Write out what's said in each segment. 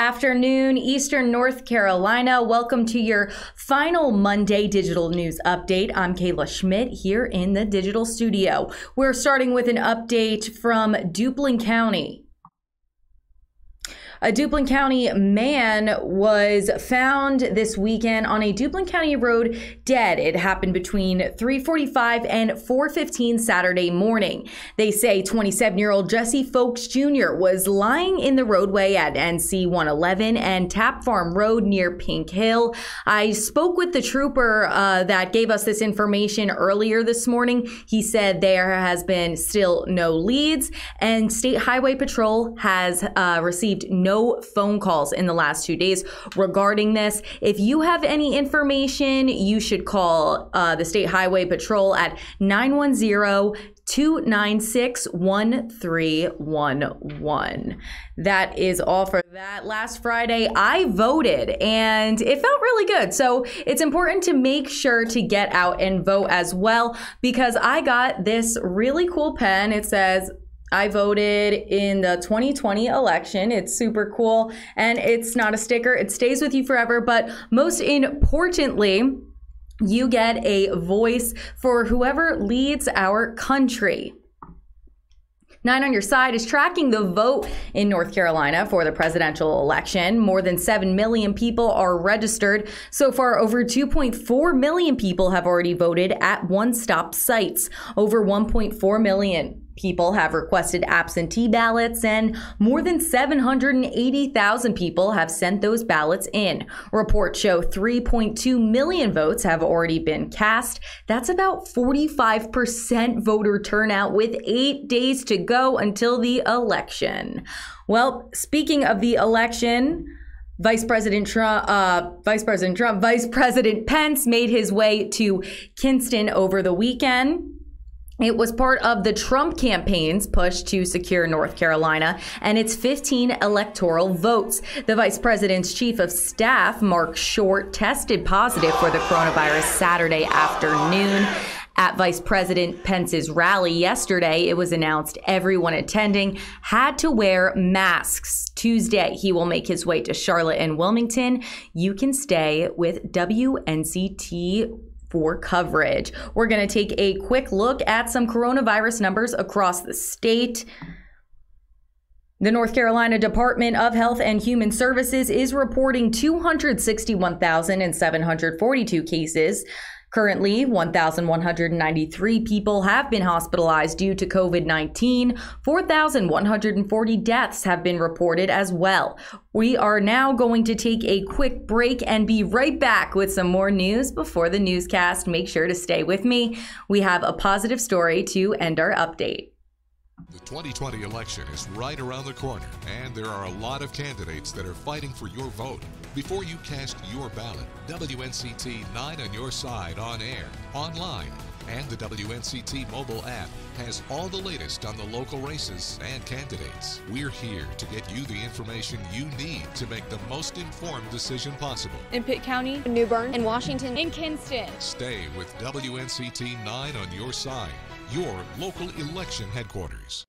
afternoon, Eastern North Carolina. Welcome to your final Monday digital news update. I'm Kayla Schmidt here in the digital studio. We're starting with an update from Duplin County. A Duplin County man was found this weekend on a Duplin County road dead. It happened between 3:45 and 4:15 Saturday morning. They say 27-year-old Jesse Folks Jr. was lying in the roadway at NC 111 and Tap Farm Road near Pink Hill. I spoke with the trooper that gave us this information earlier this morning. He said there has been still no leads, and State Highway Patrol has received no phone calls in the last 2 days regarding this. If you have any information, you should call the State Highway Patrol at 910-296-1311. That is all for that. Last Friday, I voted and it felt really good. So it's important to make sure to get out and vote as well, because I got this really cool pen. It says, I voted in the 2020 election. It's super cool, and it's not a sticker. It stays with you forever, but most importantly, you get a voice for whoever leads our country. 9 on Your Side is tracking the vote in North Carolina for the presidential election. More than 7 million people are registered. So far, over 2.4 million people have already voted at one-stop sites. Over 1.4 million people have requested absentee ballots, and more than 780,000 people have sent those ballots in. Reports show 3.2 million votes have already been cast. That's about 45% voter turnout with 8 days to go until the election. Well, speaking of the election, Vice President Pence made his way to Kinston over the weekend. It was part of the Trump campaign's push to secure North Carolina and its 15 electoral votes. The vice president's chief of staff, Mark Short, tested positive for the coronavirus Saturday afternoon. At Vice President Pence's rally yesterday, it was announced everyone attending had to wear masks. Tuesday, he will make his way to Charlotte and Wilmington. You can stay with WNCT for coverage. We're going to take a quick look at some coronavirus numbers across the state. The North Carolina Department of Health and Human Services is reporting 261,742 cases. Currently, 1,193 people have been hospitalized due to COVID-19. 4,140 deaths have been reported as well. We are now going to take a quick break and be right back with some more news before the newscast. Make sure to stay with me. We have a positive story to end our update. The 2020 election is right around the corner, and there are a lot of candidates that are fighting for your vote. Before you cast your ballot, WNCT 9 on Your Side on air, online, and the WNCT mobile app has all the latest on the local races and candidates. We're here to get you the information you need to make the most informed decision possible. In Pitt County, in New Bern, in Washington, in Kinston. Stay with WNCT 9 on Your Side, your local election headquarters.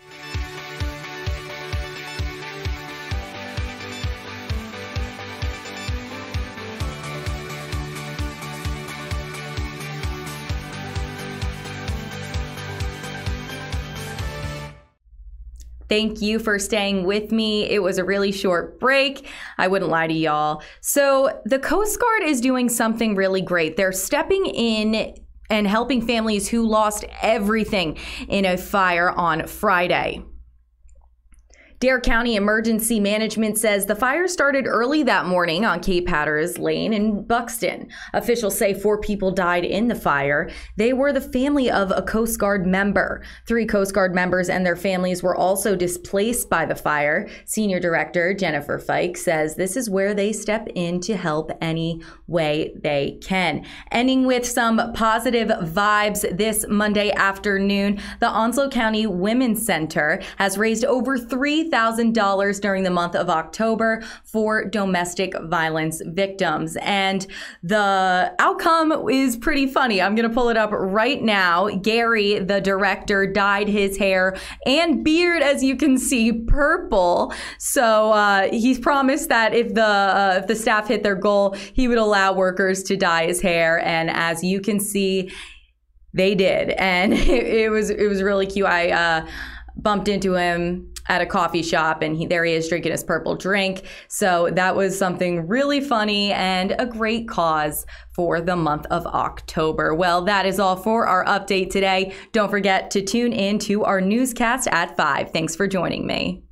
Thank you for staying with me. It was a really short break. I wouldn't lie to y'all. So the Coast Guard is doing something really great. They're stepping in and helping families who lost everything in a fire on Friday. Dare County Emergency Management says the fire started early that morning on Cape Hatteras Lane in Buxton. Officials say 4 people died in the fire. They were the family of a Coast Guard member. 3 Coast Guard members and their families were also displaced by the fire. Senior Director Jennifer Fike says this is where they step in to help any way they can. Ending with some positive vibes this Monday afternoon, the Onslow County Women's Center has raised over $3,000 $30,000 during the month of October for domestic violence victims. And the outcome is pretty funny. I'm going to pull it up right now. Gary, the director, dyed his hair and beard, as you can see, purple. So he's promised that if the staff hit their goal, he would allow workers to dye his hair. And as you can see, they did. And it was really cute. I bumped into him at a coffee shop, and there he is drinking his purple drink. So that was something really funny and a great cause for the month of October. Well, that is all for our update today. Don't forget to tune in to our newscast at 5. Thanks for joining me.